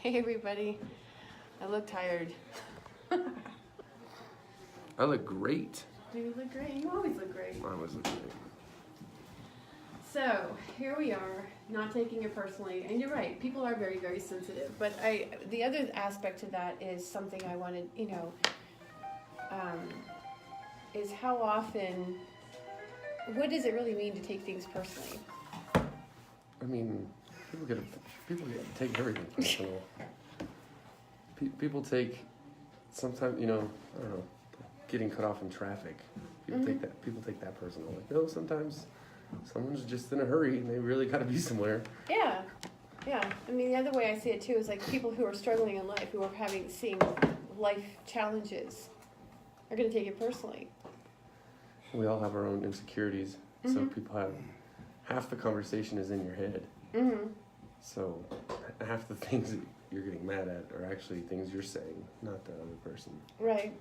Hey everybody, I look tired. I look great. You look great. You always look great. I always look great. So here we are, not taking it personally, and you're right. People are very, very sensitive. But the other aspect to that is something I wanted, is how often. What does it really mean to take things personally? I mean, people get to take everything personal. People take sometimes, I don't know, getting cut off in traffic. People take that personal. Like, no, sometimes someone's just in a hurry and they really got to be somewhere. Yeah. I mean, the other way I see it too is like people who are struggling in life, who are seeing life challenges, are going to take it personally. We all have our own insecurities, so people have half the conversation is in your head. So half the things that you're getting mad at are actually things you're saying, not the other person. Right.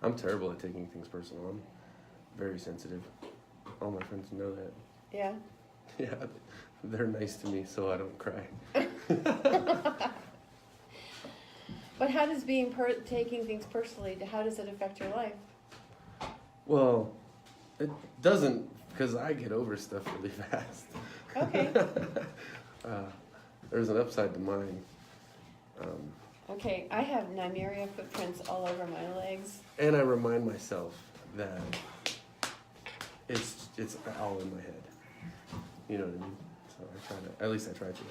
I'm terrible at taking things personal. I'm very sensitive. All my friends know that. Yeah. Yeah, they're nice to me, so I don't cry. But how does taking things personally, how does it affect your life? Well, it doesn't, because I get over stuff really fast. Okay. There's an upside to mine. Okay, I have Nymeria footprints all over my legs. And I remind myself that it's all in my head. You know what I mean? So at least I try to.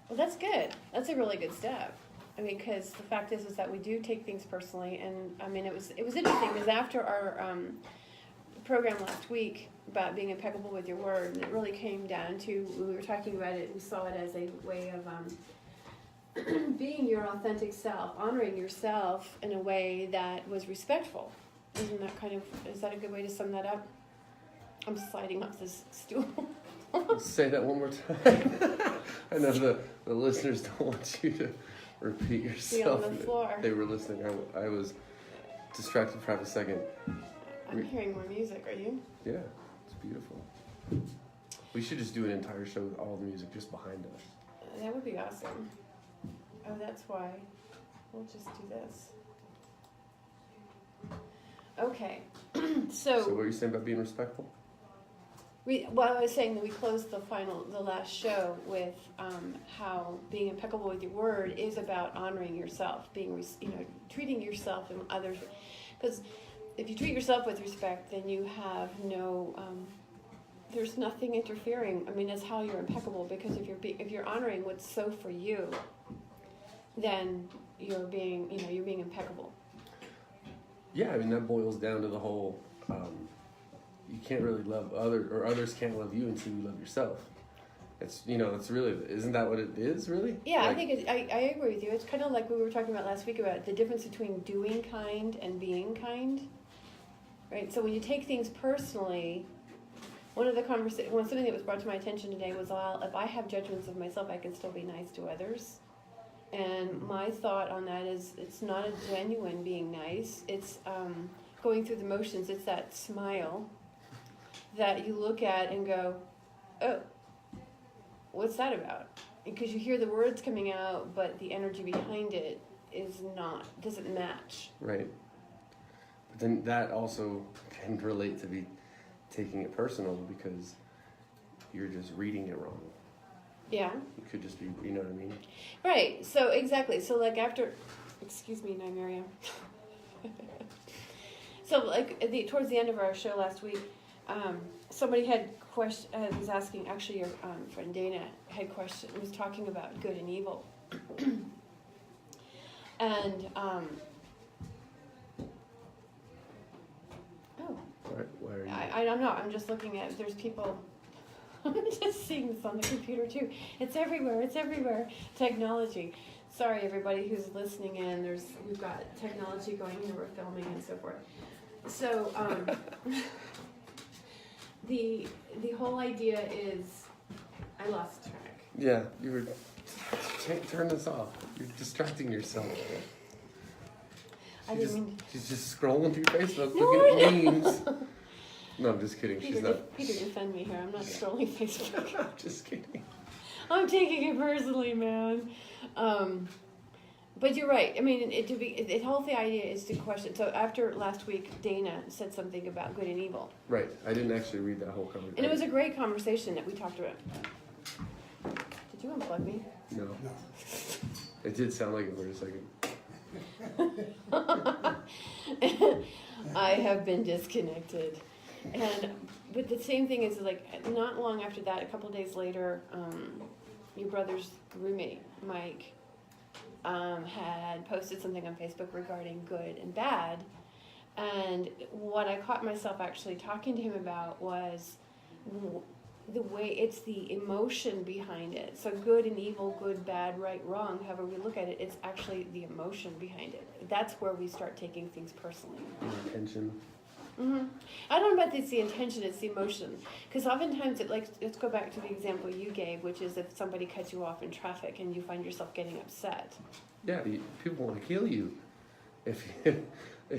Well, that's good. That's a really good step. I mean, because the fact is that we do take things personally, and I mean, it was interesting because after our program last week about being impeccable with your word, and it really came down to, we were talking about it, we saw it as a way of being your authentic self, honoring yourself in a way that was respectful. Is that a good way to sum that up? I'm sliding off this stool. Say that one more time. I know the listeners don't want you to repeat yourself. Be on the floor. They were listening. I was distracted for half a second. I'm hearing more music, are you? Yeah, it's beautiful. We should just do an entire show with all the music just behind us. That would be awesome. Oh, that's why. We'll just do this. Okay. So what were you saying about being respectful? I was saying that we closed the last show with how being impeccable with your word is about honoring yourself, treating yourself and others. Because if you treat yourself with respect, then you have there's nothing interfering. I mean, that's how you're impeccable. Because if you're honoring what's so for you, then you're being impeccable. Yeah, I mean that boils down to the whole. You can't really love others can't love you until you love yourself. It's really, isn't that what it is really? Yeah, I think I agree with you. It's kind of like we were talking about last week about the difference between doing kind and being kind, right? So when you take things personally, something that was brought to my attention today was, if I have judgments of myself, I can still be nice to others. And my thought on that is, it's not a genuine being nice. It's going through the motions. It's that smile that you look at and go, oh, what's that about? Because you hear the words coming out, but the energy behind it doesn't match. Right. But then that also can relate to be taking it personal because you're just reading it wrong. Yeah. It could just be, you know what I mean? Right. So exactly. So like excuse me, Nymeria. So like towards the end of our show last week, somebody was asking, actually your friend Dana was talking about good and evil. And Why are you? I don't know. I'm just looking at, there's people. I'm just seeing this on the computer too. It's everywhere. Technology. Sorry, everybody who's listening in. We've got technology going here. We're filming and so forth. So the whole idea is, I lost track. Yeah, you were. Turn this off. You're distracting yourself. She's just scrolling through Facebook looking at memes. No, I'm just kidding. Peter, defend me here. I'm not scrolling Facebook. I'm just kidding. I'm taking it personally, man. But you're right. I mean, the whole idea is to question. So after last week, Dana said something about good and evil. Right. I didn't actually read that whole conversation. And it was a great conversation that we talked about. Did you unplug me? No. It did sound like it for a second. I have been disconnected. But the same thing is, like, not long after that, a couple of days later, your brother's roommate, Mike, had posted something on Facebook regarding good and bad. And what I caught myself actually talking to him about was the way it's the emotion behind it. So good and evil, good, bad, right, wrong, however we look at it, it's actually the emotion behind it. That's where we start taking things personally. Intention. Mm-hmm. I don't know about it's the intention, it's the emotion. Because oftentimes, let's go back to the example you gave, which is if somebody cuts you off in traffic and you find yourself getting upset. Yeah, people want to kill you if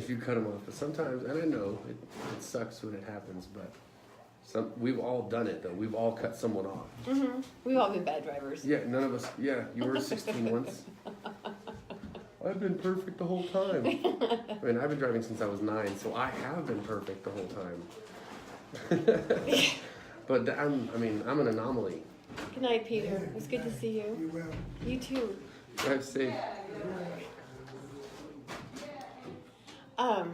you cut them off. But sometimes, and I know it sucks when it happens, but we've all done it though. We've all cut someone off. Mm-hmm. We've all been bad drivers. Yeah, none of us. Yeah, you were 16 once. I've been perfect the whole time. I mean, I've been driving since I was 9, so I have been perfect the whole time. But I'm an anomaly. Good night, Peter. It was good to see you. You will. You too. Drive safe. Well,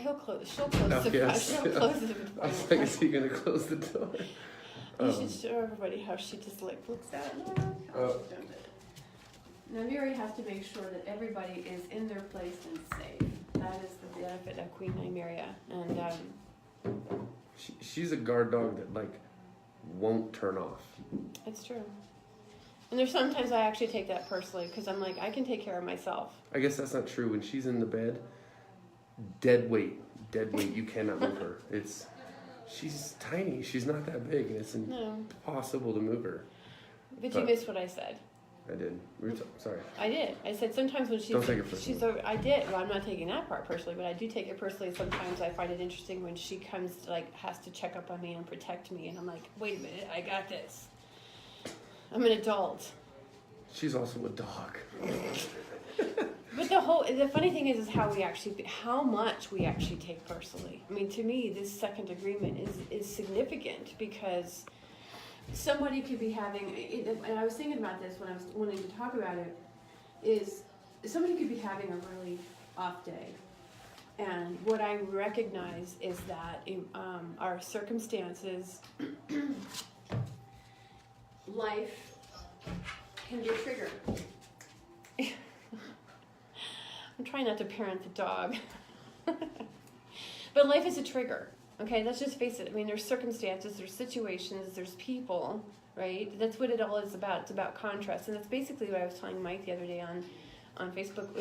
she'll close the Yes. she'll close the I was like, is he gonna close the door? You should show everybody how she just like looks at it. Now Mary has to make sure that everybody is in their place and safe. That is the benefit of Queen Nymeria. And she's a guard dog that like won't turn off. it's true. And there's sometimes I actually take that personally because I'm like, I can take care of myself. I guess that's not true. When she's in the bed, dead weight. You cannot move her. She's tiny. She's not that big, and it's impossible to move her. But you missed what I said. I did. Sorry. I did. I said sometimes when she's Don't take it personally. I did. Well, I'm not taking that part personally, but I do take it personally. Sometimes I find it interesting when she comes has to check up on me and protect me, and I'm like, wait a minute, I got this. I'm an adult. She's also a dog. But the funny thing is how much we actually take personally. I mean, to me, this second agreement is significant because somebody could be having, and I was thinking about this when I was wanting to talk about it, is somebody could be having a really off day. And what I recognize is that our circumstances, life can be a trigger. I'm trying not to parent the dog. But life is a trigger. Okay, let's just face it. I mean, there's circumstances, there's situations, there's people, right? That's what it all is about. It's about contrast. And that's basically what I was telling Mike the other day on Facebook, which